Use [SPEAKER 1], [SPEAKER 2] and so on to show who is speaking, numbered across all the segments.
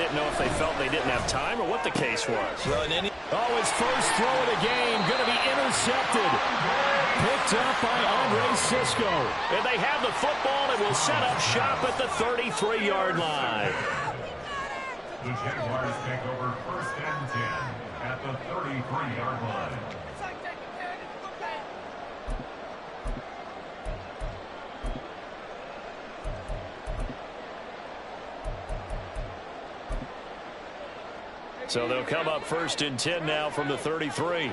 [SPEAKER 1] didn't know if they felt they didn't have time or what the case was.
[SPEAKER 2] Well, his first throw of the game going to be intercepted. Picked up by Andre Cisco.
[SPEAKER 1] And they have the football and will set up shop at the 33-yard line.
[SPEAKER 3] The Jaguars take over 1st and 10 at the 33-yard line.
[SPEAKER 1] So they'll come up 1st and 10 now from the 33.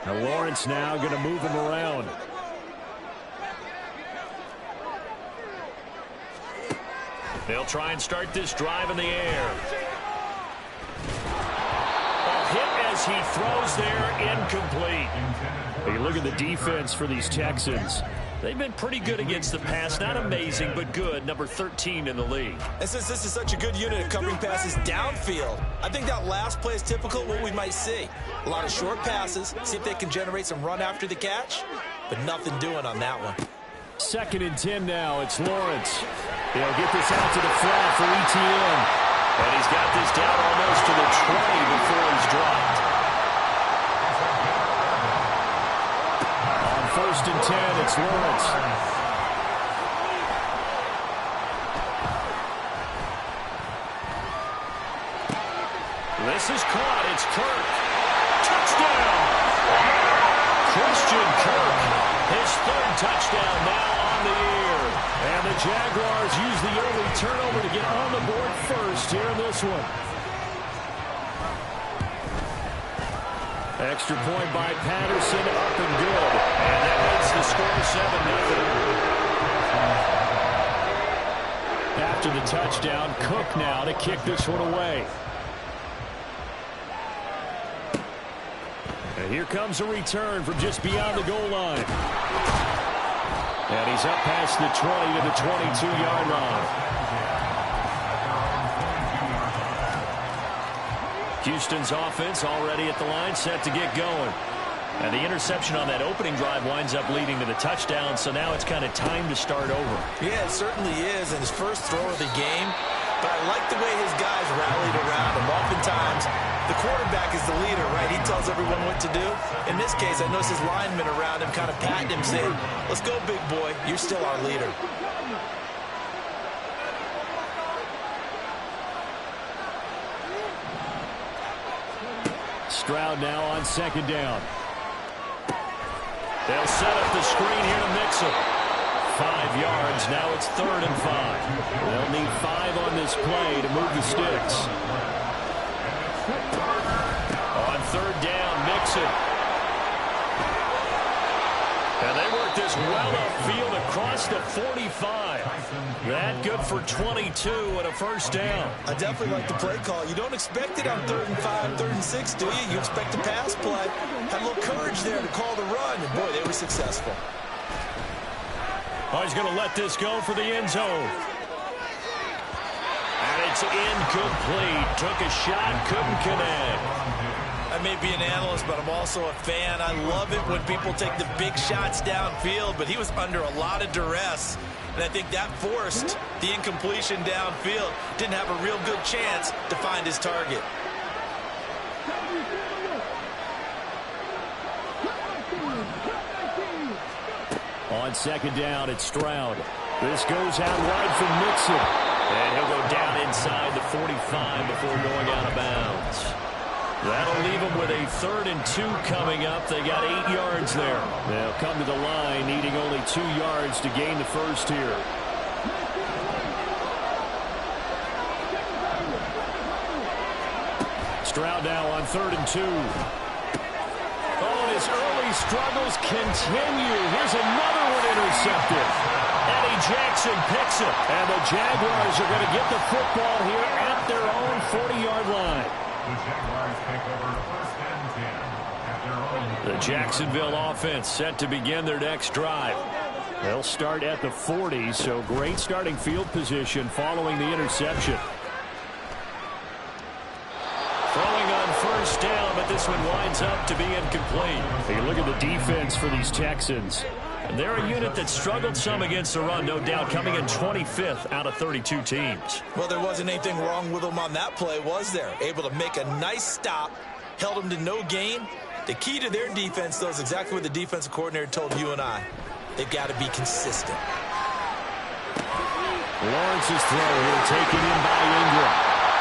[SPEAKER 2] Now Lawrence now going to move him around.
[SPEAKER 1] They'll try and start this drive in the air. A hit as he throws there, incomplete.
[SPEAKER 2] You look at the defense for these Texans.
[SPEAKER 1] They've been pretty good against the pass. Not amazing, but good. Number 13 in the league.
[SPEAKER 4] And since this is such a good unit of covering passes downfield, I think that last play is typical of what we might see. A lot of short passes, see if they can generate some run after the catch, but nothing doing on that one.
[SPEAKER 2] 2nd and 10 now. It's Lawrence. They'll get this out to the flat for ETN.
[SPEAKER 1] And he's got this down almost to the 20 before he's dropped.
[SPEAKER 2] On 1st and 10, it's Lawrence.
[SPEAKER 1] This is caught. It's Kirk. Touchdown! Christian Kirk, his 3rd touchdown now on the year. And the Jaguars use the early turnover to get on the board first here in this one.
[SPEAKER 2] Extra point by Patterson, up and good.
[SPEAKER 1] And that makes the score 7-0.
[SPEAKER 2] After the touchdown, Cook now to kick this one away. And here comes a return from just beyond the goal line. And he's up past the 20 to the 22-yard line.
[SPEAKER 1] Houston's offense already at the line, set to get going. And the interception on that opening drive winds up leading to the touchdown, so now it's kind of time to start over.
[SPEAKER 4] Yeah, it certainly is, and his first throw of the game. But I like the way his guys rallied around him. Oftentimes, the quarterback is the leader, right? He tells everyone what to do. In this case, I noticed his linemen around him kind of patting him, saying, "Let's go, big boy. You're still our leader."
[SPEAKER 2] Stroud now on 2nd down.
[SPEAKER 1] They'll set up the screen here to Mixon. 5 yards. Now it's 3rd and 5.
[SPEAKER 2] They'll need 5 on this play to move the sticks.
[SPEAKER 1] On 3rd down, Mixon. And they work this well upfield across the 45. That good for 22 and a 1st down.
[SPEAKER 4] I definitely like the play call. You don't expect it on 3rd and 5, 3rd and 6, do you? You expect a pass play. Had a little courage there to call the run, and boy, they were successful.
[SPEAKER 1] Oh, he's going to let this go for the end zone. And it's incomplete. Took a shot, couldn't connect.
[SPEAKER 4] I may be an analyst, but I'm also a fan. I love it when people take the big shots downfield, but he was under a lot of duress. And I think that forced the incompletion downfield. Didn't have a real good chance to find his target.
[SPEAKER 2] On 2nd down, it's Stroud. This goes out wide for Mixon.
[SPEAKER 1] And he'll go down inside the 45 before going out of bounds. That'll leave them with a 3rd and 2 coming up. They got 8 yards there.
[SPEAKER 2] They'll come to the line, needing only 2 yards to gain the first here. Stroud now on 3rd and 2.
[SPEAKER 1] Oh, and his early struggles continue. Here's another one intercepted. Eddie Jackson picks it.
[SPEAKER 2] And the Jaguars are going to get the football here at their own 40-yard line.
[SPEAKER 3] The Jaguars take over 1st and 10 at their own.
[SPEAKER 1] The Jacksonville offense set to begin their next drive.
[SPEAKER 2] They'll start at the 40, so great starting field position following the interception.
[SPEAKER 1] Throwing on 1st down, but this one winds up to be incomplete.
[SPEAKER 2] Hey, look at the defense for these Texans.
[SPEAKER 1] They're a unit that struggled some against the run, no doubt, coming in 25th out of 32 teams.
[SPEAKER 4] Well, there wasn't anything wrong with them on that play, was there? Able to make a nice stop, held them to no gain. The key to their defense, though, is exactly what the defensive coordinator told you and I. They've got to be consistent.
[SPEAKER 2] Lawrence's throw here taken in by Ingram.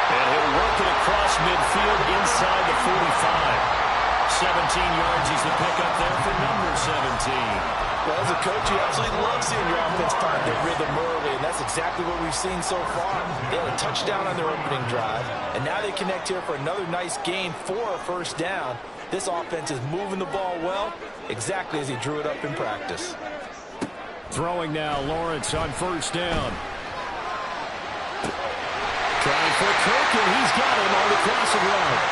[SPEAKER 1] And he'll work it across midfield inside the 45. 17 yards is the pickup there for number 17.
[SPEAKER 4] Well, as a coach, you absolutely love seeing your offense find their rhythm early, and that's exactly what we've seen so far. They had a touchdown on their opening drive, and now they connect here for another nice gain for a first down. This offense is moving the ball well, exactly as he drew it up in practice.
[SPEAKER 2] Throwing now, Lawrence on first down. Trying for Cook, and he's got him on the crossing route.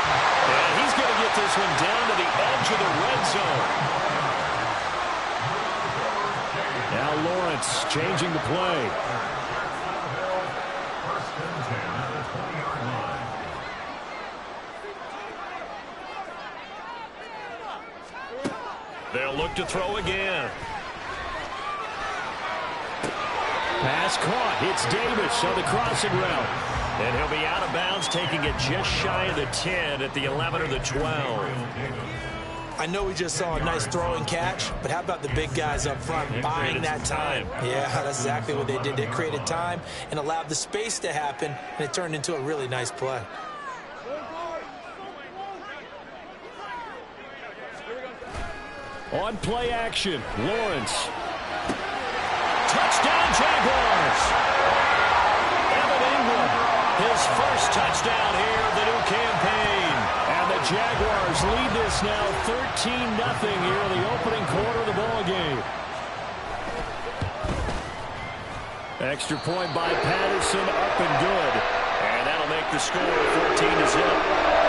[SPEAKER 1] And he's going to get this one down to the edge of the red zone.
[SPEAKER 2] Now Lawrence changing the play.
[SPEAKER 3] First and 10 at the 20-yard line.
[SPEAKER 1] They'll look to throw again.
[SPEAKER 2] Pass caught. It's Davis on the crossing route.
[SPEAKER 1] And he'll be out of bounds, taking it just shy of the 10 at the 11 or the 12.
[SPEAKER 4] I know we just saw a nice throwing catch, but how about the big guys up front buying that time? Yeah, that's exactly what they did. They created time and allowed the space to happen, and it turned into a really nice play.
[SPEAKER 2] On play action, Lawrence.
[SPEAKER 1] Touchdown, Jaguars! Evan Ingram, his first touchdown here of the new campaign.
[SPEAKER 2] And the Jaguars lead this now 13-0 here in the opening quarter of the ball game. Extra point by Patterson, up and good.
[SPEAKER 1] And that'll make the score 14-0.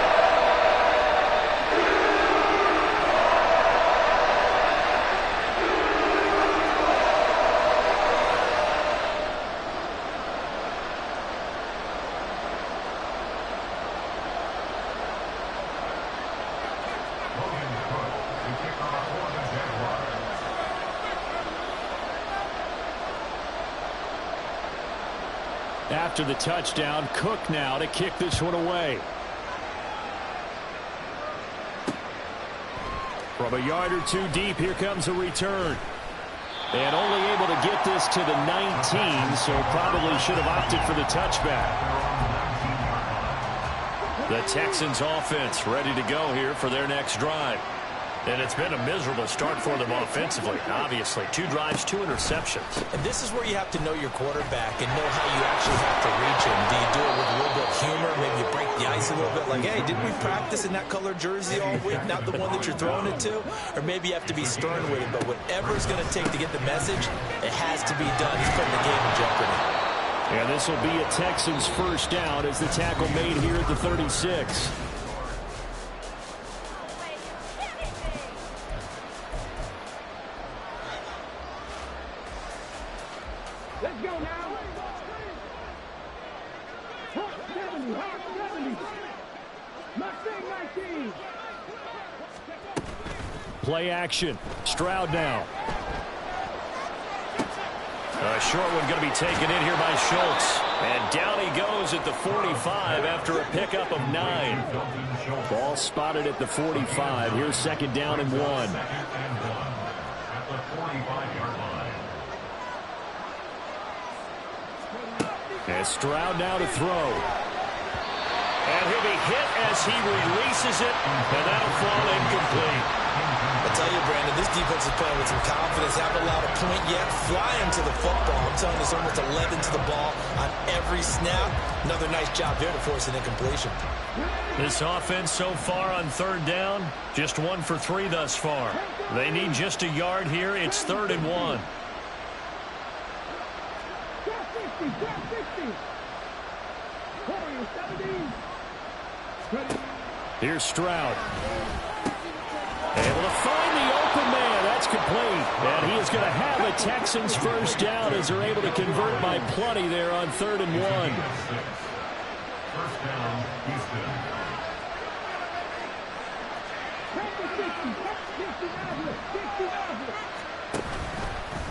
[SPEAKER 2] After the touchdown, Cook now to kick this one away. From a yard or two deep, here comes a return. And only able to get this to the 19, so probably should have opted for the touchback.
[SPEAKER 1] The Texans offense ready to go here for their next drive. And it's been a miserable start for them offensively, obviously. 2 drives, 2 interceptions.
[SPEAKER 4] And this is where you have to know your quarterback and know how you actually have to reach him. Do you do it with a little bit of humor? Maybe you break the ice a little bit like, hey, didn't we practice in that color jersey all week, not the one that you're throwing it to? Or maybe you have to be stern with it. But whatever it's going to take to get the message, it has to be done. He's putting the game in jeopardy.
[SPEAKER 2] And this will be a Texans first down as the tackle made here at the 36.
[SPEAKER 5] Let's go now. 70. Mustang 19.
[SPEAKER 2] Play action. Stroud now.
[SPEAKER 1] A short one going to be taken in here by Schultz. And down he goes at the 45 after a pickup of 9.
[SPEAKER 2] Ball spotted at the 45. Here's second down and 1.
[SPEAKER 3] At the 45-yard line.
[SPEAKER 2] And Stroud now to throw.
[SPEAKER 1] And he'll be hit as he releases it, and that'll fall incomplete.
[SPEAKER 4] I tell you, Brandon, this defense is playing with some confidence. Haven't allowed a point yet. Flying to the football. I'm telling you, it's almost 11 to the ball on every snap. Another nice job there to force an incompletion.
[SPEAKER 1] This offense so far on third down, just 1 for 3 thus far. They need just a yard here. It's 3rd and 1.
[SPEAKER 2] Here's Stroud. Able to find the open man. That's complete. And he is going to have a Texans first down as they're able to convert by plenty there on 3rd and 1.
[SPEAKER 3] First down, Houston.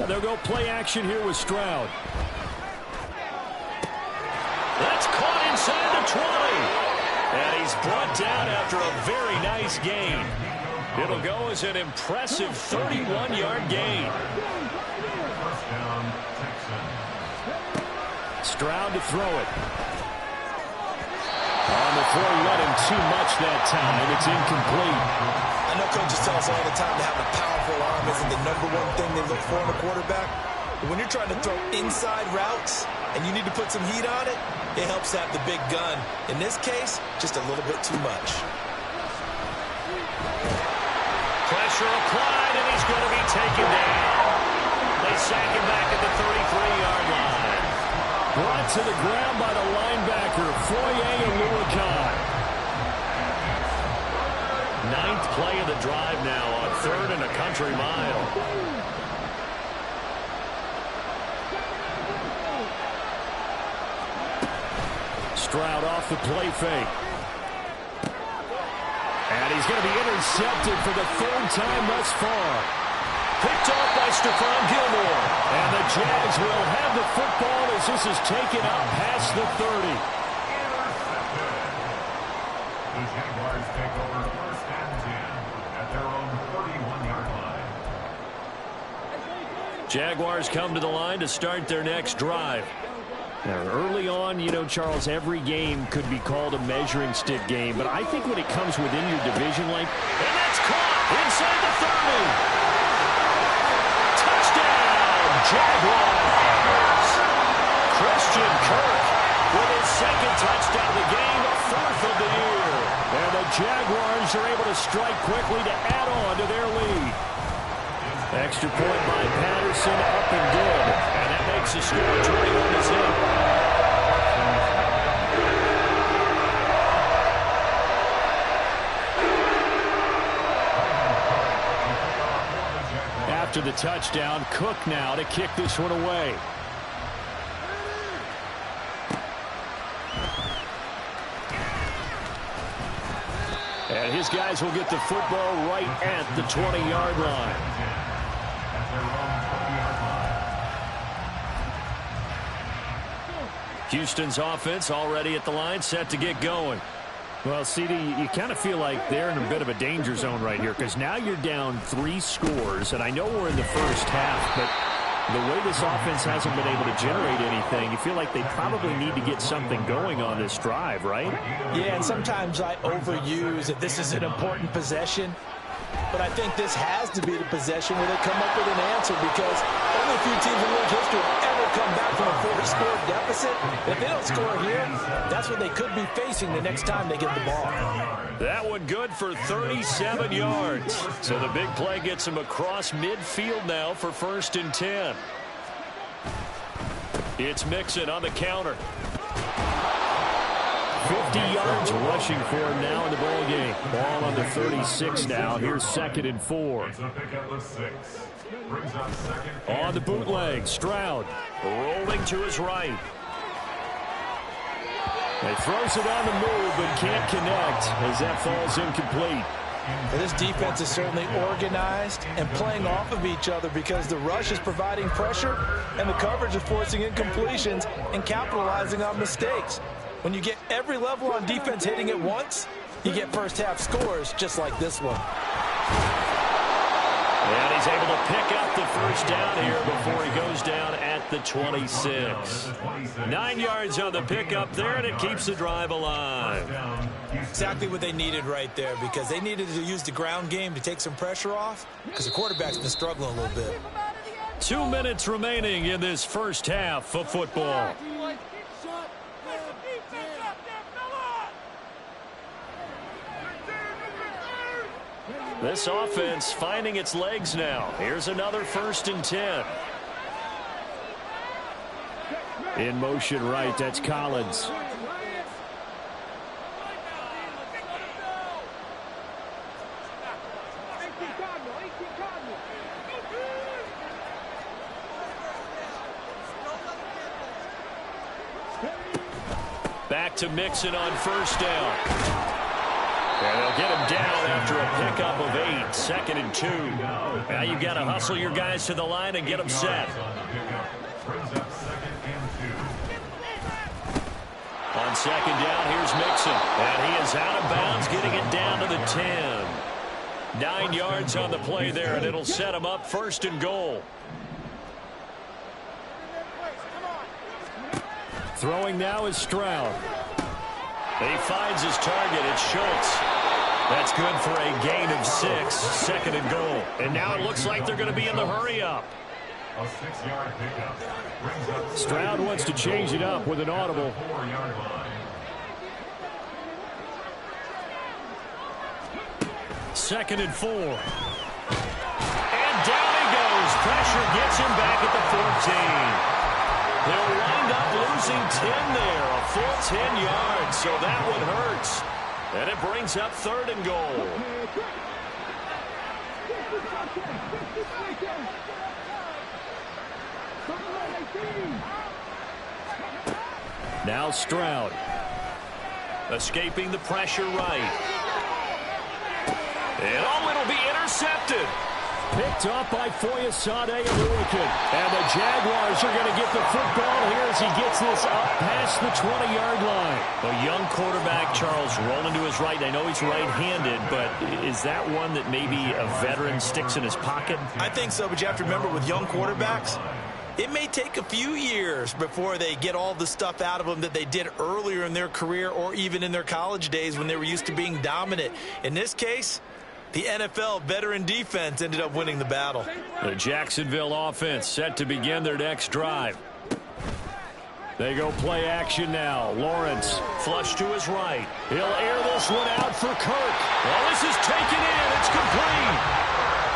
[SPEAKER 2] They'll go play action here with Stroud.
[SPEAKER 1] That's caught inside the 20. And he's brought down after a very nice gain. It'll go as an impressive 31-yard gain.
[SPEAKER 3] First down, Texans.
[SPEAKER 2] Stroud to throw it. On the throw, let him too much that time. It's incomplete.
[SPEAKER 4] I know coaches tell us all the time to have a powerful arm isn't the number one thing they look for in a quarterback. But when you're trying to throw inside routes and you need to put some heat on it, it helps to have the big gun. In this case, just a little bit too much.
[SPEAKER 1] Pressure applied, and he's going to be taken down. They sack him back at the 33-yard line.
[SPEAKER 2] Brought to the ground by the linebacker, Foye Oluokun.
[SPEAKER 1] Ninth play of the drive now on 3rd and a country mile.
[SPEAKER 2] Stroud off the play fake. And he's going to be intercepted for the 3rd time thus far.
[SPEAKER 1] Picked off by Stephon Gilmore.
[SPEAKER 2] And the Jags will have the football as this is taken up past the 30.
[SPEAKER 3] The Jaguars take over first and 10 at their own 31-yard line.
[SPEAKER 1] Jaguars come to the line to start their next drive.
[SPEAKER 2] Now, early on, you know, Charles, every game could be called a measuring stick game. But I think when it comes within your division, like...
[SPEAKER 1] And that's caught inside the 30. Jaguars. Christian Kirk with his 2nd touchdown of the game, 4th of the year.
[SPEAKER 2] And the Jaguars are able to strike quickly to add on to their lead. Extra point by Patterson, up and good.
[SPEAKER 1] And that makes the score 21-0.
[SPEAKER 2] After the touchdown, Cook now to kick this one away. And his guys will get the football right at the 20-yard line.
[SPEAKER 1] Houston's offense already at the line, set to get going.
[SPEAKER 2] Well, CD, you kind of feel like they're in a bit of a danger zone right here because now you're down 3 scores, and I know we're in the first half, but the way this offense hasn't been able to generate anything, you feel like they probably need to get something going on this drive, right?
[SPEAKER 4] Yeah, and sometimes I overuse that this is an important possession, but I think this has to be the possession where they come up with an answer because only a few teams in league history have ever come back from a 4-score deficit. If they don't score here, that's what they could be facing the next time they get the ball.
[SPEAKER 1] That one good for 37 yards. So the big play gets him across midfield now for 1st and 10. It's Mixon on the counter.
[SPEAKER 2] 50 yards rushing for him now in the ball game. Ball on the 36 now. Here's 2nd and 4. On the bootleg, Stroud
[SPEAKER 1] rolling to his right.
[SPEAKER 2] He throws it on the move but can't connect as that falls incomplete.
[SPEAKER 4] Well, this defense is certainly organized and playing off of each other because the rush is providing pressure and the coverage is forcing incompletions and capitalizing on mistakes. When you get every level on defense hitting at once, you get first half scores just like this one.
[SPEAKER 1] And he's able to pick up the first down here before he goes down at the 26. 9 yards on the pickup there, and it keeps the drive alive.
[SPEAKER 4] Exactly what they needed right there because they needed to use the ground game to take some pressure off because the quarterback's been struggling a little bit.
[SPEAKER 1] 2 minutes remaining in this first half of football. This offense finding its legs now. Here's another 1st and 10.
[SPEAKER 2] In motion right, that's Collins.
[SPEAKER 1] Back to Mixon on 1st down. And they'll get him down after a pickup of 8.
[SPEAKER 2] It's 2nd and 2. Now you've got to hustle your guys to the line and get them set. On 2nd down, here's Mixon. And he is out of bounds, getting it down to the 10. 9 yards on the play there, and it'll set him up 1st and goal. Throwing now is Stroud. He finds his target. It's Schultz. That's good for a gain of 6. 2nd and goal. And now it looks like they're going to be in the hurry-up.
[SPEAKER 3] A 6-yard pickup.
[SPEAKER 2] Stroud wants to change it up with an audible.
[SPEAKER 3] 4-yard line.
[SPEAKER 2] 2nd and 4. And down he goes. Pressure gets him back at the 14. They'll wind up losing 10 there. A full 10 yards, so that one hurts. And it brings up 3rd and goal. Now Stroud. Escaping the pressure right. And oh, it'll be intercepted. Picked up by Foyesade Oluokun. And the Jaguars are going to get the football here as he gets this up past the 20-yard line. A young quarterback, Charles, rolling to his right. I know he's right-handed, but is that one that maybe a veteran sticks in his pocket?
[SPEAKER 4] I think so, but you have to remember with young quarterbacks, it may take a few years before they get all the stuff out of them that they did earlier in their career or even in their college days when they were used to being dominant. In this case, the NFL veteran defense ended up winning the battle.
[SPEAKER 2] The Jacksonville offense set to begin their next drive. They go play action now. Lawrence flush to his right. He'll air this one out for Kirk. Well, this is taken in. It's complete.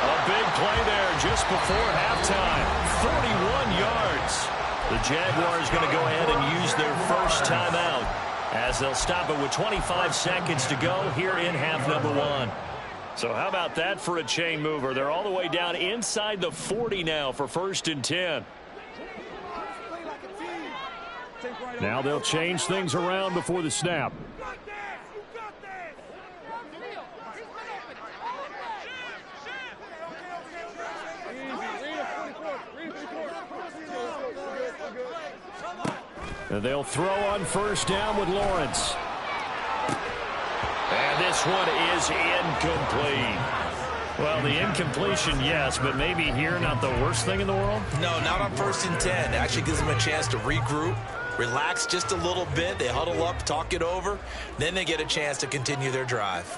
[SPEAKER 2] A big play there just before halftime. 41 yards. The Jaguars going to go ahead and use their first timeout as they'll stop it with 25 seconds to go here in half number 1. So how about that for a chain mover? They're all the way down inside the 40 now for 1st and 10. Now they'll change things around before the snap. And they'll throw on 1st down with Lawrence. And this one is incomplete. Well, the incompletion, yes, but maybe here not the worst thing in the world?
[SPEAKER 4] No, not on 1st and 10. It actually gives them a chance to regroup, relax just a little bit. They huddle up, talk it over. Then they get a chance to continue their drive.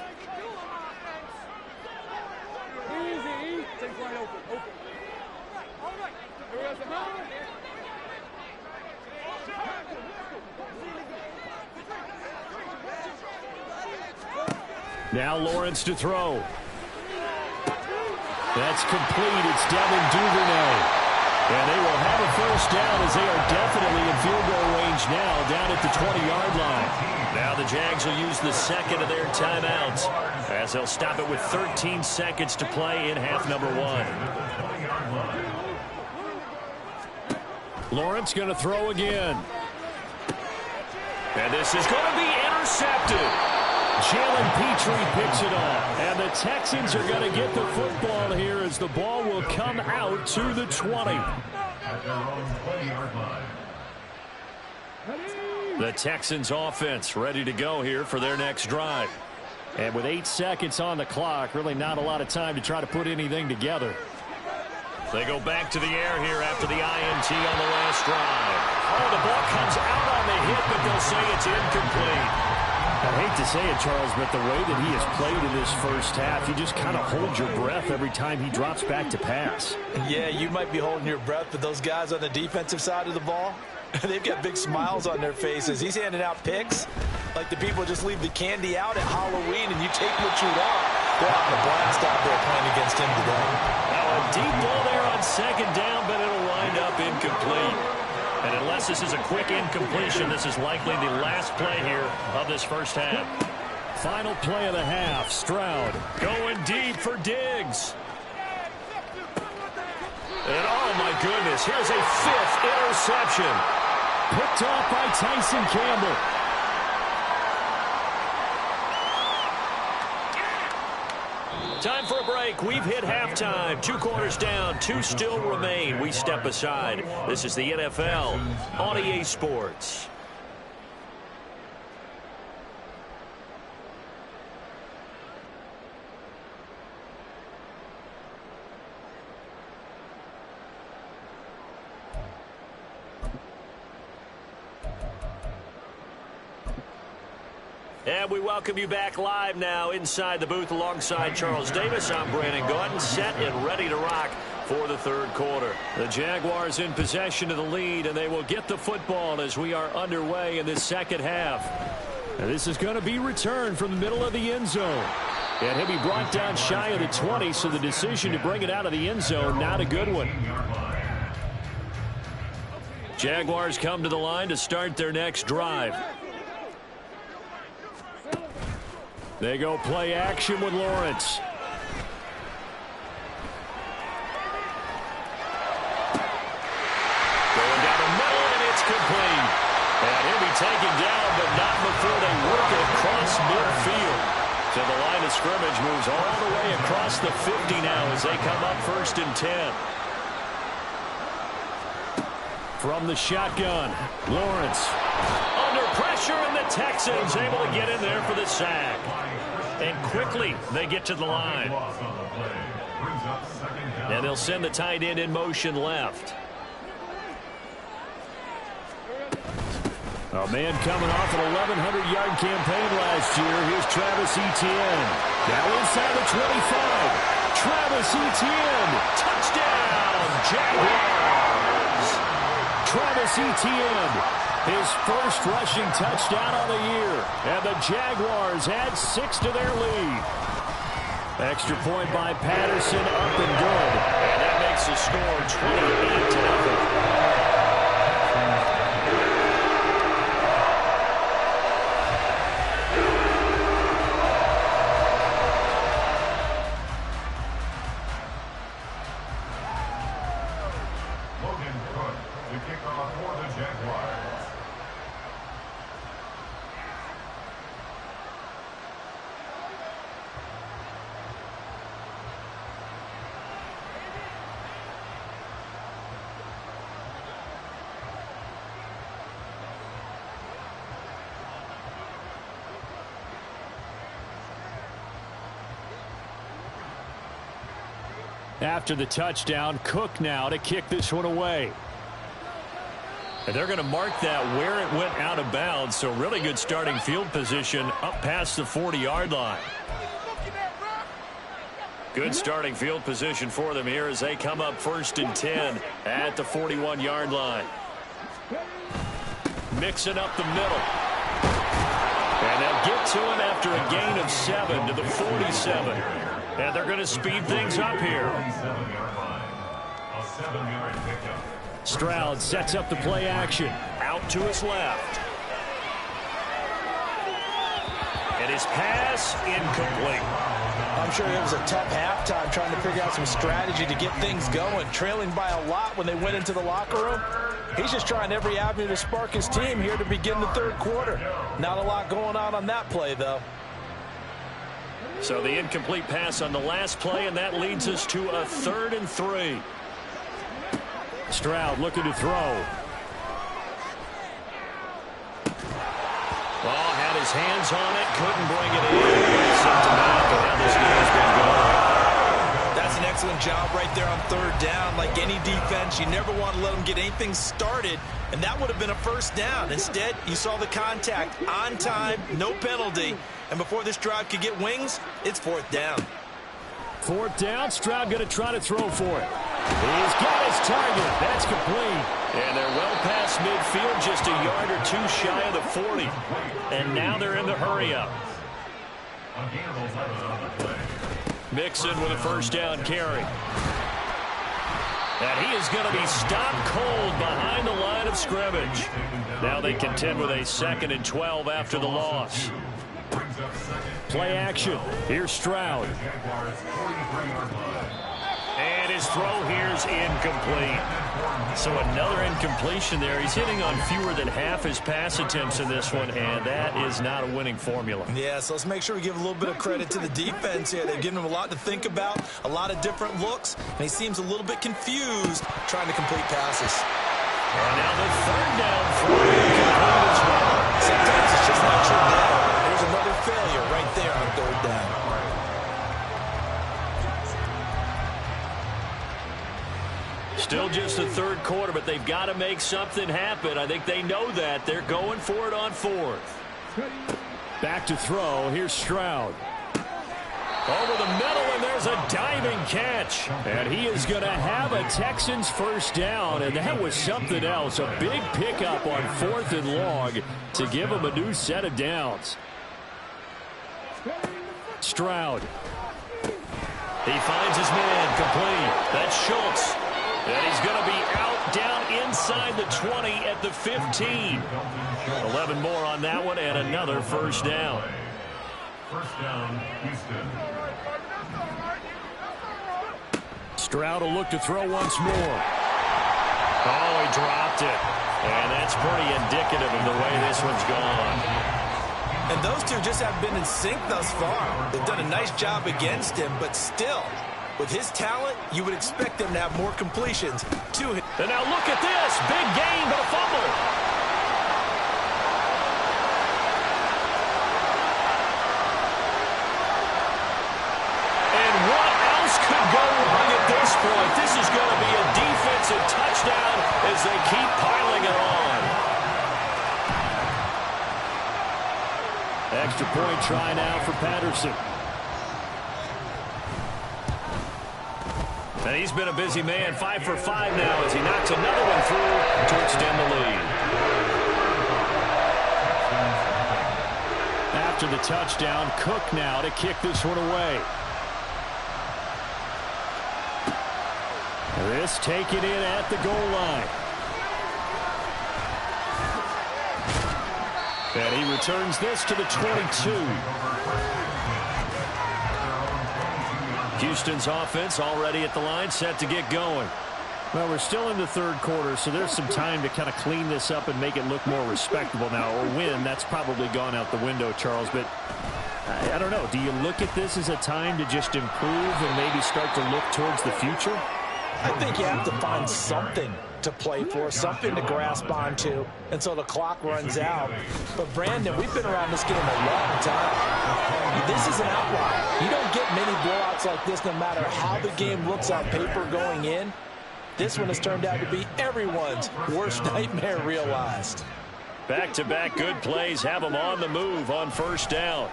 [SPEAKER 2] Now Lawrence to throw. That's complete. It's Devin Duvernay. And they will have a 1st down as they are definitely in field goal range now down at the 20-yard line. Now the Jags will use the 2nd of their timeouts as they'll stop it with 13 seconds to play in half number 1. Lawrence going to throw again. And this is going to be intercepted. Jalen Petrie picks it off. And the Texans are going to get the football here as the ball will come out to the 20.
[SPEAKER 3] At their own 20-yard line.
[SPEAKER 2] The Texans offense ready to go here for their next drive. And with 8 seconds on the clock, really not a lot of time to try to put anything together. They go back to the air here after the INT on the last drive. Oh, the ball comes out on the hit, but they'll say it's incomplete. I hate to say it, Charles, but the way that he has played in this first half, you just kind of hold your breath every time he drops back to pass.
[SPEAKER 4] Yeah, you might be holding your breath, but those guys on the defensive side of the ball, they've got big smiles on their faces. He's handing out picks like the people just leave the candy out at Halloween and you take what you want. They're having a blast out there playing against him today.
[SPEAKER 2] Now a deep ball there on 2nd down, but it'll wind up incomplete. And unless this is a quick incompletion, this is likely the last play here of this first half. Final play of the half. Stroud going deep for Diggs. And oh my goodness, here's a 5th interception. Picked off by Tyson Campbell. Time for a break.
[SPEAKER 1] back. We've hit halftime. 2 quarters down. 2 still remain. We step aside. This is the NFL on EA Sports. And we welcome you back live now inside the booth alongside Charles Davis. I'm Brandon Gaudin, set and ready to rock for the third quarter. The Jaguars in possession of the lead, and they will get the football as we are underway in this second half. And this is going to be returned from the middle of the end zone. And he'll be brought down shy of the 20, so the decision to bring it out of the end zone, not a good one. Jaguars come to the line to start their next drive. They go play action with Lawrence. Going down the middle, and it's complete. And he'll be taken down, but not before they work it across midfield. So the line of scrimmage moves all the way across the 50 now as they come up 1st and 10. From the shotgun, Lawrence. Under pressure, and the Texans able to get in there for the sack. And quickly, they get to the line. And they'll send the tight end in motion left. A man coming off an 1,100-yard campaign last year. Here's Travis Etienne. Now inside the 25. Travis Etienne. Touchdown, Jaguars. Travis Etienne. His first rushing touchdown on the year. And the Jaguars add 6 to their lead. Extra point by Patterson, up and good. And that makes the score 28-0. After the touchdown, Cook now to kick this one away. And they're going to mark that where it went out of bounds, so really good starting field position up past the 40-yard line. Good starting field position for them here as they come up 1st and 10 at the 41-yard line. Mixing up the middle. And they'll get to him after a gain of 7 to the 47. And they're going to speed things up here. Stroud sets up the play action. Out to his left. And his pass incomplete.
[SPEAKER 4] I'm sure it was a tough halftime trying to figure out some strategy to get things going. Trailing by a lot when they went into the locker room. He's just trying every avenue to spark his team here to begin the third quarter. Not a lot going on that play, though.
[SPEAKER 1] So the incomplete pass on the last play, and that leads us to a 3rd and 3. Stroud looking to throw. Oh, had his hands on it, couldn't bring it in. Sent him back, and now this game's been going.
[SPEAKER 4] That's an excellent job right there on 3rd down. Like any defense, you never want to let them get anything started, and that would have been a 1st down. Instead, you saw the contact on time, no penalty. And before this drive could get wings, it's 4th down.
[SPEAKER 2] 4th down, Stroud going to try to throw for it. He's got his target. That's complete.
[SPEAKER 1] And they're well past midfield, just a yard or 2 shy of the 40. And now they're in the hurry-up. Mixon with a 1st down carry. And he is going to be stopped cold behind the line of scrimmage. Now they contend with a 2nd and 12 after the loss. Play action. Here's Stroud. And
[SPEAKER 2] his throw here's incomplete. So another incompletion there. He's hitting on fewer than half his pass attempts in this one, and that is not a winning formula.
[SPEAKER 4] Yeah, so let's make sure we give a little bit of credit to the defense here. They've given him a lot to think about, a lot of different looks, and he seems a little bit confused trying to complete passes.
[SPEAKER 2] And now the third down throw incomplete as well.
[SPEAKER 4] Sometimes it's just not your down. There's another failure right there on third down.
[SPEAKER 2] Still just the third quarter, but they've got to make something happen. I think they know that. They're going for it on fourth.
[SPEAKER 1] Back to throw. Here's Stroud.
[SPEAKER 2] Over the middle, and there's a diving catch. And he is going to have a Texans first down, and that was something else. A big pickup on 4th and long to give him a new set of downs. Stroud. He finds his man complete. That's Schultz. And he's going to be out down inside the 20 at the 15. 11 more on that one and another first down.
[SPEAKER 3] First down, Houston.
[SPEAKER 1] Stroud will look to throw once more.
[SPEAKER 2] Oh, he dropped it. And that's pretty indicative of the way this one's gone.
[SPEAKER 4] And those two just have been in sync thus far. They've done a nice job against him, but still, with his talent, you would expect them to have more completions to him.
[SPEAKER 2] And now look at this. Big gain, but a fumble. And what else could go wrong at this point? This is going to be a defensive touchdown as they keep piling it on.
[SPEAKER 1] Extra point try now for Patterson.
[SPEAKER 2] And he's been a busy man, 5 for 5 now as he knocks another one through to extend the lead.
[SPEAKER 1] After the touchdown, Cook now to kick this one away. This taken in at the goal line. And he returns this to the 22.
[SPEAKER 2] Houston's offense already at the line, set to get going.
[SPEAKER 1] Well, we're still in the third quarter, so there's some time to kind of clean this up and make it look more respectable now. Or win, that's probably gone out the window, Charles. But I don't know. Do you look at this as a time to just improve and maybe start to look towards the future?
[SPEAKER 6] I think you have to find something to play for, something to grasp onto until the clock runs out. But, Brandon, we've been around this game a long time. This is an outlier. You don't get many blowouts like this no matter how the game looks on paper going in. This one has turned out to be everyone's worst nightmare realized.
[SPEAKER 2] Back-to-back good plays have them on the move on first down.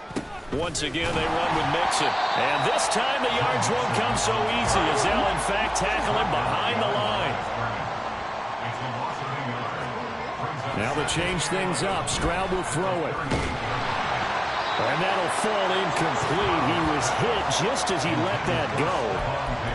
[SPEAKER 2] Once again, they run with Mixon. And this time the yards won't come so easy as they'll, in fact, tackle him behind the line.
[SPEAKER 1] Now to change things up, Stroud will throw it. And that'll fall incomplete. He was hit just as he let that go.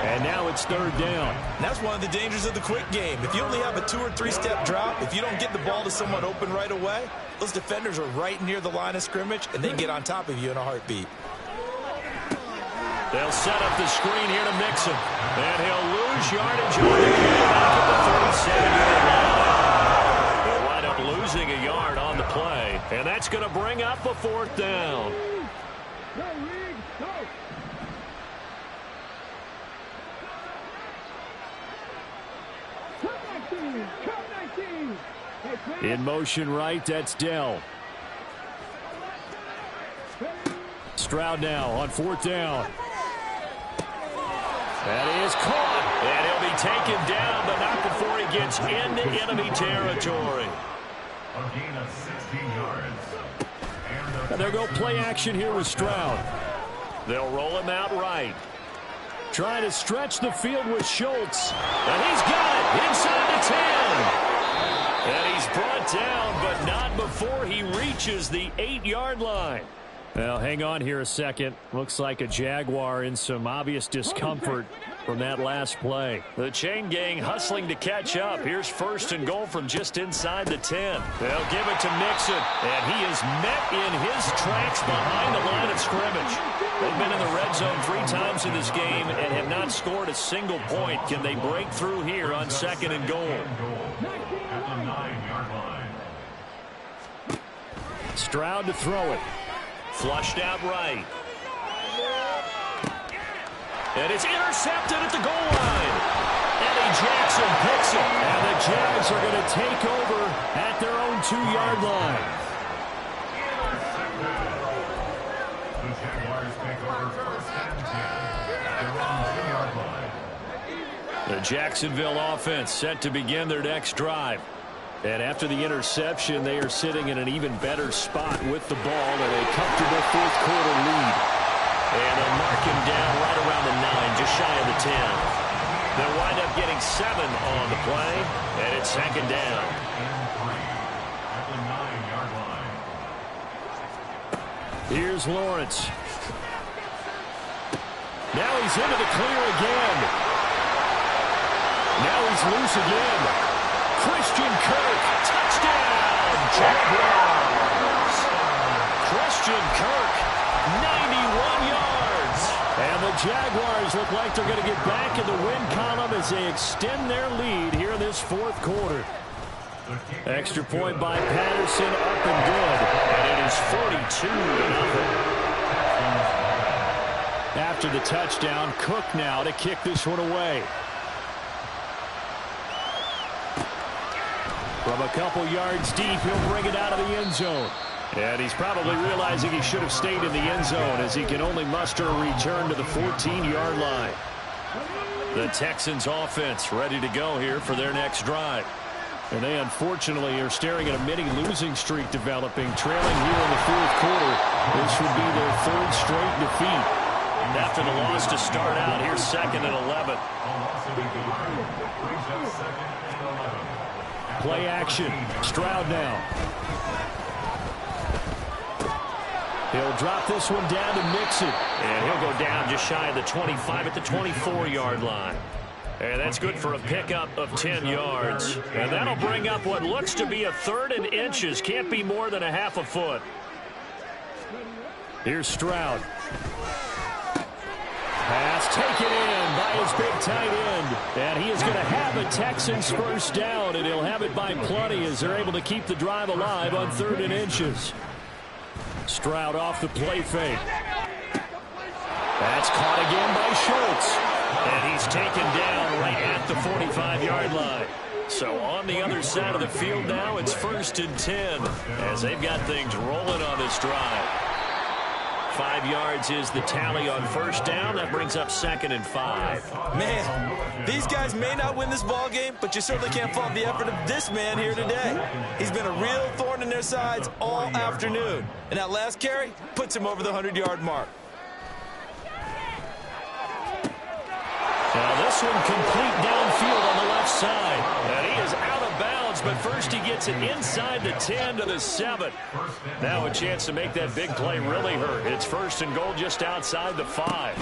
[SPEAKER 1] And now it's third down.
[SPEAKER 4] And that's one of the dangers of the quick game. If you only have a 2- or 3-step drop, if you don't get the ball to someone open right away, those defenders are right near the line of scrimmage, and they get on top of you in a heartbeat.
[SPEAKER 2] They'll set up the screen here to Mixon. And he'll lose yardage on the kick back at the 37-yard line. They'll wind up losing a yard on the play. And that's going to bring up a fourth down.
[SPEAKER 1] In motion right, that's Dell. Stroud now on fourth down.
[SPEAKER 2] That is caught. And he'll be taken down, but not before he gets into enemy territory.
[SPEAKER 3] A gain of 16 yards.
[SPEAKER 1] And they'll go play action here with Stroud.
[SPEAKER 2] They'll roll him out right.
[SPEAKER 1] Trying to stretch the field with Schultz.
[SPEAKER 2] And he's got it inside the 10. And he's brought down, but not before he reaches the 8-yard line.
[SPEAKER 1] Well, hang on here a second. Looks like a Jaguar in some obvious discomfort from that last play.
[SPEAKER 2] The chain gang hustling to catch up. Here's first and goal from just inside the 10. They'll give it to Mixon, and he is met in his tracks behind the line of scrimmage. They've been in the red zone 3 times in this game and have not scored a single point. Can they break through here on 2nd and goal?
[SPEAKER 3] At the 9-yard line.
[SPEAKER 2] Stroud to throw it. Flushed out right. And it's intercepted at the goal line. Eddie Jackson picks it. And the Jags are going to take over at their own 2-yard line.
[SPEAKER 3] The Jaguars take over 1st and 10 at their own 2-yard line.
[SPEAKER 2] The Jacksonville offense set to begin their next drive. And after the interception, they are sitting in an even better spot with the ball and a comfortable 4th quarter lead. And they'll mark him down right around the 9, just shy of the 10. They'll wind up getting 7 on the play, and it's 2nd down.
[SPEAKER 3] At the 9-yard line.
[SPEAKER 2] Here's Lawrence. Now he's into the clear again. Now he's loose again. Christian Kirk, touchdown, Jaguars. Christian Kirk, 91 yards. And the Jaguars look like they're going to get back in the win column as they extend their lead here in this 4th quarter. Extra point by Patterson, up and good. And it is 42-0. After the touchdown, Cook now to kick this one away. From a couple yards deep, he'll bring it out of the end zone. And he's probably realizing he should have stayed in the end zone as he can only muster a return to the 14-yard line. The Texans offense ready to go here for their next drive. And they unfortunately are staring at a mini losing streak developing, trailing here in the 4th quarter. This would be their 3rd straight defeat. And after the loss to start out, here's 2nd and 11. Play action. Stroud now. He'll drop this one down to Mixon. And he'll go down just shy of the 25 at the 24-yard line. And that's good for a pickup of 10 yards. And that'll bring up what looks to be a 3rd and inches. Can't be more than a half a foot. Here's Stroud. Pass taken in by his big tight end. And he is going to have a Texans 1st down, and he'll have it by plenty as they're able to keep the drive alive on 3rd and inches. Stroud off the play fake. That's caught again by Schultz. And he's taken down right at the 45-yard line. So on the other side of the field now, it's 1st and 10 as they've got things rolling on this drive. 5 yards is the tally on 1st down. That brings up 2nd and 5.
[SPEAKER 6] Man, these guys may not win this ball game, but you certainly can't fault the effort of this man here today. He's been a real thorn in their sides all afternoon. And that last carry puts him over the 100-yard mark.
[SPEAKER 2] Now this one complete downfield on the left side. And he is out of bounds, but first he gets it inside the 10 to the 7. Now a chance to make that big play really hurt. It's 1st and goal just outside the 5.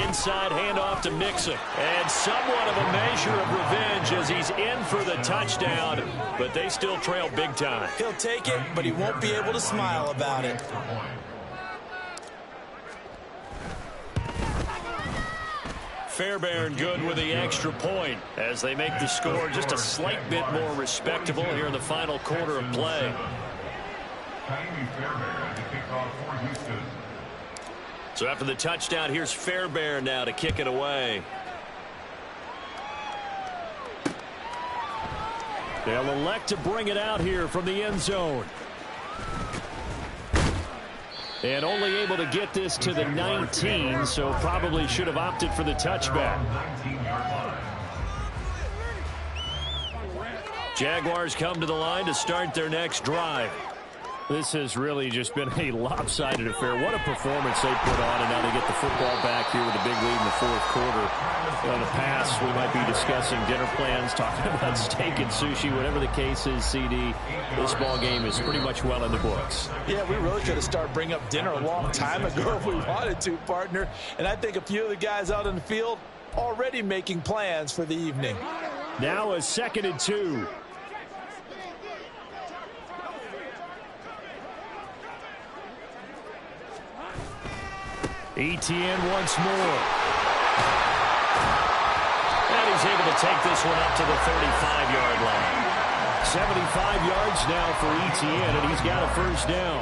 [SPEAKER 2] Inside handoff to Mixon. And somewhat of a measure of revenge as he's in for the touchdown, but they still trail big time.
[SPEAKER 6] He'll take it, but he won't be able to smile about it.
[SPEAKER 2] Fairbairn good with the extra point as they make the score just a slight bit more respectable here in the final quarter of play. So after the touchdown, here's Fairbairn now to kick it away. They'll elect to bring it out here from the end zone. And only able to get this to the 19, so probably should have opted for the touchback. Jaguars come to the line to start their next drive. This has really just been a lopsided affair. What a performance they put on, and now they get the football back here with a big lead in the 4th quarter. In the past, we might be discussing dinner plans, talking about steak and sushi, whatever the case is, CD. This ball game is pretty much well in the books.
[SPEAKER 6] Yeah, we really could have started bringing up dinner a long time ago if we wanted to, partner. And I think a few of the guys out in the field already making plans for the evening.
[SPEAKER 2] Now a 2nd and 2. Etienne once more. And he's able to take this one up to the 35-yard line. 75 yards now for Etienne, and he's got a first down.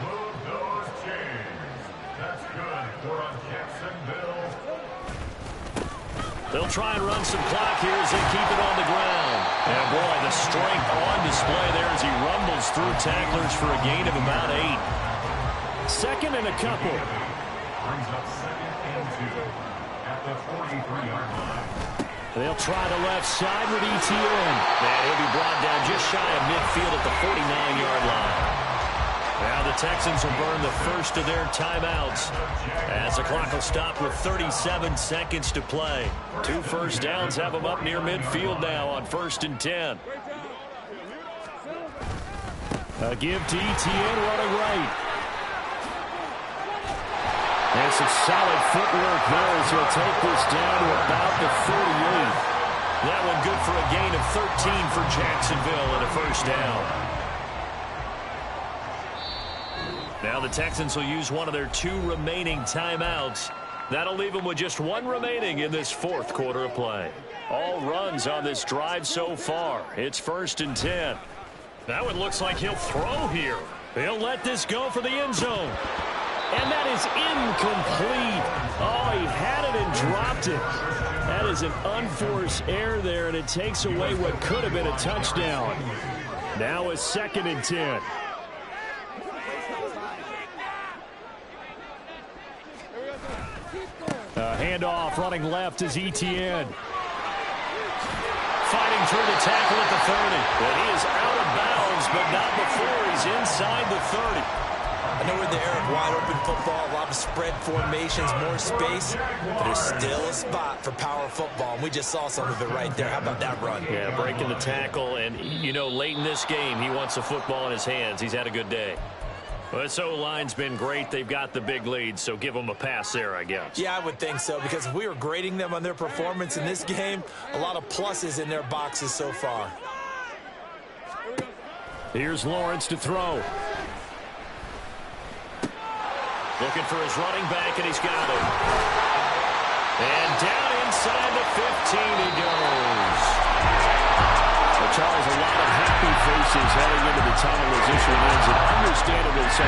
[SPEAKER 3] Move those chains. That's good for Jacksonville.
[SPEAKER 2] They'll try and run some clock here as they keep it on the ground. And boy, the strength on display there as he rumbles through tacklers for a gain of about 8. Second and a couple.
[SPEAKER 3] Brings up 2nd and 2 at the 43-yard line.
[SPEAKER 2] They'll try the left side with Etienne. And he'll be brought down just shy of midfield at the 49-yard line. Now the Texans will burn the first of their timeouts as the clock will stop with 37 seconds to play. 2 first downs have them up near midfield now on 1st and 10. A give to Etienne running right. And some solid footwork there as he'll take this down to about the 48. That one good for a gain of 13 for Jacksonville and a first down. Now the Texans will use one of their 2 remaining timeouts. That'll leave them with just 1 remaining in this 4th quarter of play. All runs on this drive so far. It's 1st and 10. That one looks like he'll throw here. He'll let this go for the end zone. And that is incomplete. Oh, he had it and dropped it. That is an unforced error there, and it takes away what could have been a touchdown. Now it's 2nd and 10. Handoff running left is Etienne. Fighting through the tackle at the 30. But he is out of bounds, but not before he's inside the 30.
[SPEAKER 6] I know we're in the era of wide-open football, a lot of spread formations, more space, but there's still a spot for power football, and we just saw some of it right there. How about that run?
[SPEAKER 2] Yeah, breaking the tackle, and, you know, late in this game, he wants the football in his hands. He's had a good day. Well, this O-line's been great. They've got the big lead, so give them a pass there, I guess.
[SPEAKER 6] Yeah, I would think so, because if we were grading them on their performance in this game, a lot of pluses in their boxes so far.
[SPEAKER 2] Here's Lawrence to throw. Looking for his running back, and he's got it. And down inside the 15 he goes. So, Charles, a lot of happy faces heading into the tunnel as this one ends, and understandably so.